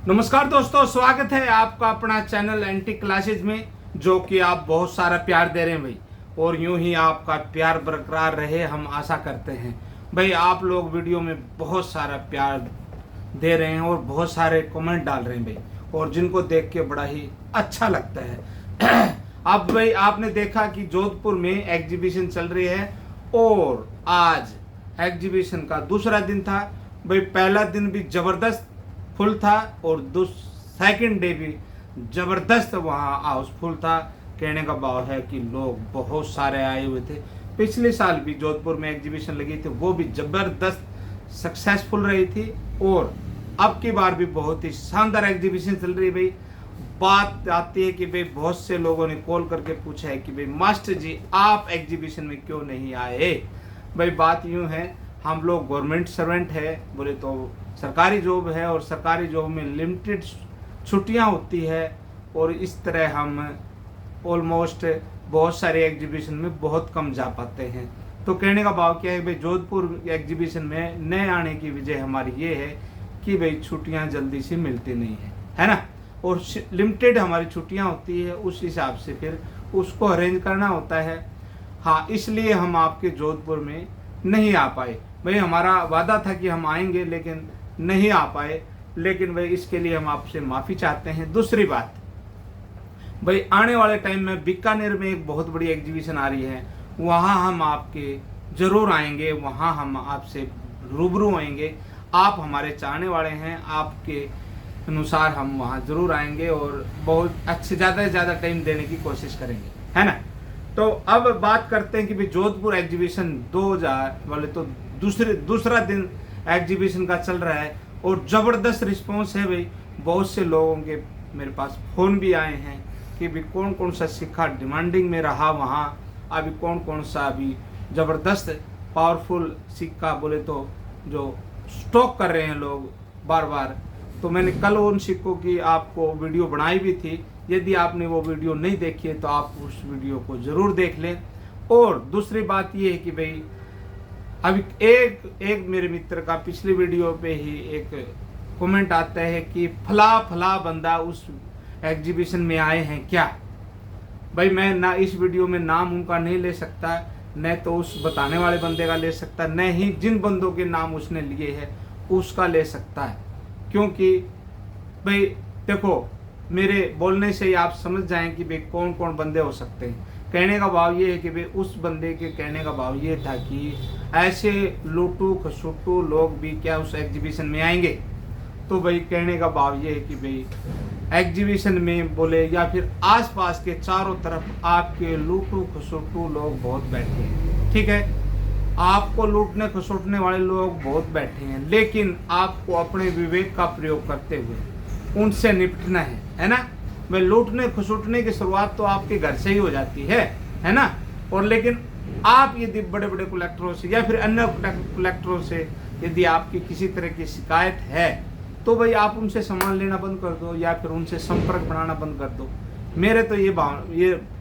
नमस्कार दोस्तों, स्वागत है आपका अपना चैनल एंटी क्लासेज में, जो कि आप बहुत सारा प्यार दे रहे हैं भाई। और यूं ही आपका प्यार बरकरार रहे, हम आशा करते हैं भाई। आप लोग वीडियो में बहुत सारा प्यार दे रहे हैं और बहुत सारे कमेंट डाल रहे हैं भाई, और जिनको देख के बड़ा ही अच्छा लगता है। अब भाई आपने देखा कि जोधपुर में एग्जीबिशन चल रही है और आज एग्जीबिशन का दूसरा दिन था भाई। पहला दिन भी जबरदस्त फुल था और सेकंड डे भी जबरदस्त वहाँ हाउसफुल था। कहने का भाव है कि लोग बहुत सारे आए हुए थे। पिछले साल भी जोधपुर में एग्जीबिशन लगी थी, वो भी जबरदस्त सक्सेसफुल रही थी, और अब की बार भी बहुत ही शानदार एग्जीबिशन चल रही है भाई। बात आती है कि भाई बहुत से लोगों ने कॉल करके पूछा है कि भाई मास्टर जी आप एग्जीबिशन में क्यों नहीं आए। भाई बात यूँ है, हम लोग गवर्नमेंट सर्वेंट है, बोले तो सरकारी जॉब है, और सरकारी जॉब में लिमिटेड छुट्टियां होती है, और इस तरह हम ऑलमोस्ट बहुत सारे एग्जीबिशन में बहुत कम जा पाते हैं। तो कहने का भाव क्या है भाई, जोधपुर एग्जीबिशन में नए आने की वजह हमारी ये है कि भाई छुट्टियां जल्दी से मिलती नहीं है ना, और लिमिटेड हमारी छुट्टियां होती है, उस हिसाब से फिर उसको अरेंज करना होता है। हाँ, इसलिए हम आपके जोधपुर में नहीं आ पाए भाई। हमारा वादा था कि हम आएंगे, लेकिन नहीं आ पाए। लेकिन भाई इसके लिए हम आपसे माफ़ी चाहते हैं। दूसरी बात भाई, आने वाले टाइम में बीकानेर में एक बहुत बड़ी एग्जीबिशन आ रही है, वहाँ हम आपके ज़रूर आएंगे, वहाँ हम आपसे रूबरू होएंगे। आप हमारे चाहने वाले हैं, आपके अनुसार हम वहाँ ज़रूर आएंगे और बहुत अच्छे ज़्यादा से ज़्यादा टाइम देने की कोशिश करेंगे, है ना। तो अब बात करते हैं कि भाई जोधपुर एग्जीबिशन 2000 वाले तो दूसरा दिन एग्जीबिशन का चल रहा है, और ज़बरदस्त रिस्पांस है भाई। बहुत से लोगों के मेरे पास फ़ोन भी आए हैं कि भी कौन कौन सा सिक्का डिमांडिंग में रहा वहाँ, अभी कौन कौन सा अभी ज़बरदस्त पावरफुल सिक्का बोले तो जो स्टॉक कर रहे हैं लोग बार बार। तो मैंने कल उन सिक्कों की आपको वीडियो बनाई भी थी। यदि आपने वो वीडियो नहीं देखी है तो आप उस वीडियो को ज़रूर देख लें। और दूसरी बात ये है कि भाई अभी एक मेरे मित्र का पिछली वीडियो पे ही एक कमेंट आता है कि फला बंदा उस एग्जीबिशन में आए हैं क्या। भाई मैं ना इस वीडियो में नाम उनका नहीं ले सकता, न तो उस बताने वाले बंदे का ले सकता, न ही जिन बंदों के नाम उसने लिए हैं उसका ले सकता है। क्योंकि भाई देखो, मेरे बोलने से ही आप समझ जाएं कि भाई कौन कौन बंदे हो सकते हैं। कहने का भाव ये है कि भाई उस बंदे के कहने का भाव ये था कि ऐसे लूटू खसुटू लोग भी क्या उस एग्जीबिशन में आएंगे। तो भाई कहने का भाव ये है कि भाई एग्जीबिशन में बोले या फिर आसपास के चारों तरफ आपके लूटू खसुटू लोग बहुत बैठे हैं, ठीक है। आपको लूटने खसुटने वाले लोग बहुत बैठे हैं, लेकिन आपको अपने विवेक का प्रयोग करते हुए उनसे निपटना है ना। भाई लूटने खसुटने की शुरुआत तो आपके घर से ही हो जाती है ना। और लेकिन आप यदि बड़े बड़े कलेक्टरों से या फिर अन्य कलेक्टरों से यदि आपकी किसी तरह की शिकायत है, तो भाई आप उनसे सामान लेना बंद कर दो या फिर उनसे संपर्क बनाना बंद कर दो। मेरे तो ये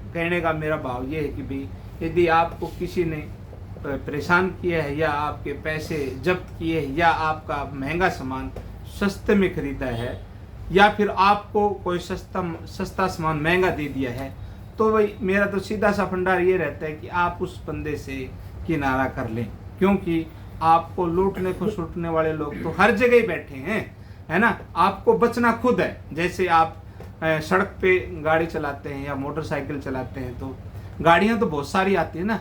कहने का मेरा भाव ये है कि भाई यदि आपको किसी ने परेशान किया है, या आपके पैसे जब्त किए हैं, या आपका महंगा सामान सस्ते में खरीदा है, या फिर आपको कोई सस्ता सामान महंगा दे दिया है, तो भाई मेरा तो सीधा सा फंडा ये रहता है कि आप उस बंदे से किनारा कर लें। क्योंकि आपको लूटने को छूटने वाले लोग तो हर जगह ही बैठे हैं, है ना। आपको बचना खुद है। जैसे आप सड़क पे गाड़ी चलाते हैं या मोटरसाइकिल चलाते हैं, तो गाड़ियां तो बहुत सारी आती है ना।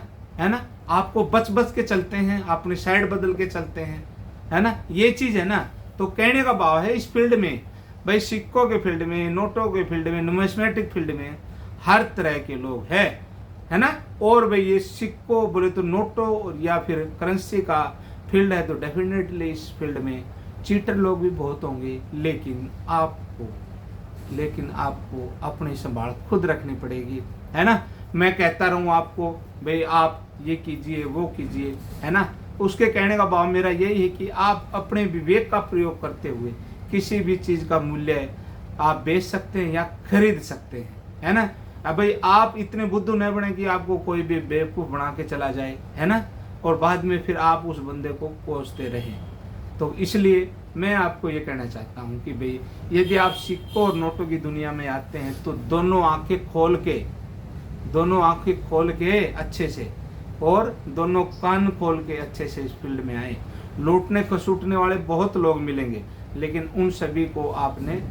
आपको बच के चलते हैं, अपनी साइड बदल के चलते हैं, है ना। ये चीज़ है ना। तो कहने का भाव है इस फील्ड में भाई, सिक्कों के फील्ड में, नोटों के फील्ड में, न्यूमिस्मेटिक फील्ड में हर तरह के लोग हैं, है ना। और भाई ये सिक्कों बोले तो नोटों या फिर करेंसी का फील्ड है, तो डेफिनेटली इस फील्ड में चीटर लोग भी बहुत होंगे। लेकिन आपको अपनी संभाल खुद रखनी पड़ेगी, है ना। मैं कहता रहूं आपको भाई आप ये कीजिए वो कीजिए, है ना। उसके कहने का भाव मेरा यही है कि आप अपने विवेक का प्रयोग करते हुए किसी भी चीज़ का मूल्य आप बेच सकते हैं या खरीद सकते हैं, है ना। अब भाई आप इतने बुद्धू न बने कि आपको कोई भी बेवकूफ़ बना के चला जाए, है ना, और बाद में फिर आप उस बंदे को कोसते रहें। तो इसलिए मैं आपको ये कहना चाहता हूँ कि भाई यदि आप सिक्कों और नोटों की दुनिया में आते हैं तो दोनों आंखें खोल के अच्छे से और दोनों कान खोल के अच्छे से इस फील्ड में आए। लूटने खसूटने वाले बहुत लोग मिलेंगे, लेकिन उन सभी को आपने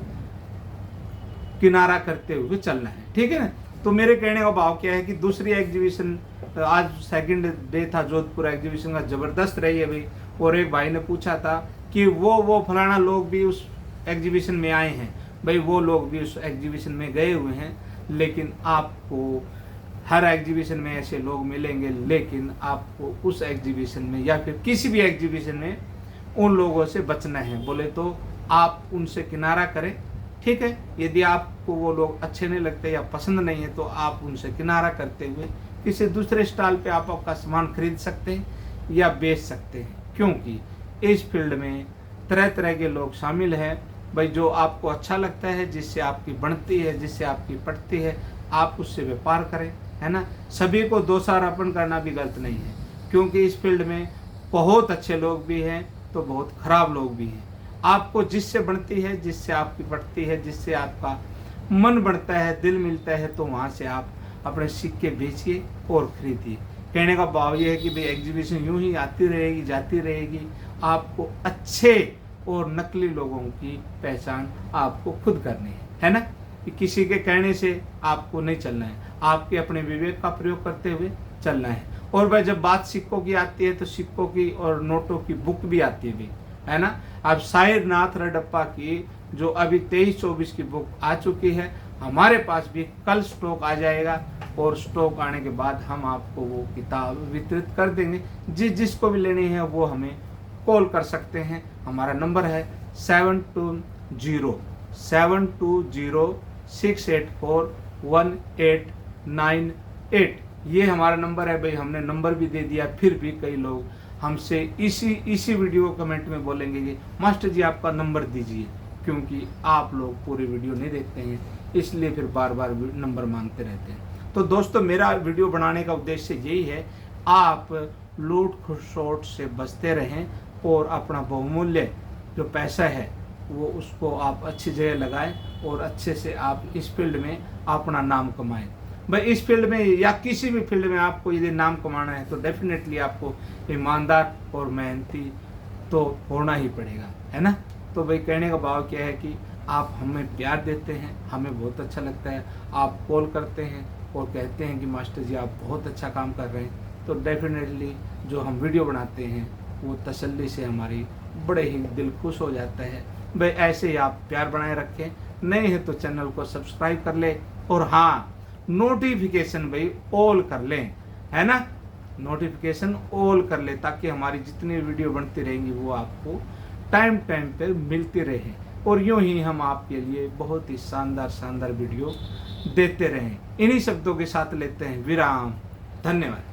किनारा करते हुए चलना है, ठीक है ना। तो मेरे कहने का भाव क्या है कि दूसरी एग्जीबिशन, आज सेकंड डे था जोधपुर एग्जीबिशन का, जबरदस्त रही है भाई। और एक भाई ने पूछा था कि वो फलाना लोग भी उस एग्जीबिशन में आए हैं। भाई वो लोग भी उस एग्जीबिशन में गए हुए हैं, लेकिन आपको हर एग्जीबिशन में ऐसे लोग मिलेंगे, लेकिन आपको उस एग्जीबिशन में या फिर किसी भी एग्जीबिशन में उन लोगों से बचना है। बोले तो आप उनसे किनारा करें, ठीक है। यदि आपको वो लोग अच्छे नहीं लगते या पसंद नहीं है तो आप उनसे किनारा करते हुए किसी दूसरे स्टॉल पे आप आपका सामान खरीद सकते हैं या बेच सकते हैं, क्योंकि इस फील्ड में तरह तरह के लोग शामिल हैं। भाई जो आपको अच्छा लगता है, जिससे आपकी बनती है, जिससे आपकी पटती है, आप उससे व्यापार करें, है ना। सभी को दोषारोपण करना भी गलत नहीं है, क्योंकि इस फील्ड में बहुत अच्छे लोग भी हैं तो बहुत खराब लोग भी हैं। आपको जिससे बनती है, जिससे आपकी पटती है, जिससे आपका मन बनता है, दिल मिलता है, तो वहाँ से आप अपने सिक्के बेचिए और खरीदिए। कहने का भाव ये है कि भाई एग्जीबिशन यूं ही आती रहेगी, जाती रहेगी। आपको अच्छे और नकली लोगों की पहचान आपको खुद करनी है ना। कि किसी के कहने से आपको नहीं चलना है, आपके अपने विवेक का प्रयोग करते हुए चलना है। और भाई जब बात सिक्कों की आती है तो सिक्कों की और नोटों की बुक भी आती है भाई, है ना। अब साईनाथ रडप्पा की जो अभी 23-24 की बुक आ चुकी है, हमारे पास भी कल स्टॉक आ जाएगा और स्टॉक आने के बाद हम आपको वो किताब वितरित कर देंगे। जिसको भी लेनी है वो हमें कॉल कर सकते हैं। हमारा नंबर है 7206841898। ये हमारा नंबर है भाई, हमने नंबर भी दे दिया। फिर भी कई लोग हमसे इसी वीडियो कमेंट में बोलेंगे कि मास्टर जी आपका नंबर दीजिए, क्योंकि आप लोग पूरी वीडियो नहीं देखते हैं, इसलिए फिर बार बार नंबर मांगते रहते हैं। तो दोस्तों मेरा वीडियो बनाने का उद्देश्य यही है, आप लूट खसोट से बचते रहें और अपना बहुमूल्य जो पैसा है वो उसको आप अच्छी जगह लगाएं और अच्छे से आप इस फील्ड में अपना नाम कमाएं। भाई इस फील्ड में या किसी भी फील्ड में आपको यदि नाम कमाना है तो डेफिनेटली आपको ईमानदार और मेहनती तो होना ही पड़ेगा, है ना। तो भाई कहने का भाव क्या है कि आप हमें प्यार देते हैं, हमें बहुत अच्छा लगता है। आप कॉल करते हैं और कहते हैं कि मास्टर जी आप बहुत अच्छा काम कर रहे हैं, तो डेफिनेटली जो हम वीडियो बनाते हैं वो तसल्ली से हमारी बड़े ही दिल खुश हो जाता है। भाई ऐसे ही आप प्यार बनाए रखें। नए हैं तो चैनल को सब्सक्राइब कर ले और हाँ नोटिफिकेशन भाई ऑल कर लें, है ना। नोटिफिकेशन ऑल कर ले ताकि हमारी जितनी वीडियो बनती रहेंगी वो आपको टाइम पे मिलती रहे और यूं ही हम आपके लिए बहुत ही शानदार वीडियो देते रहें। इन्हीं शब्दों के साथ लेते हैं विराम। धन्यवाद।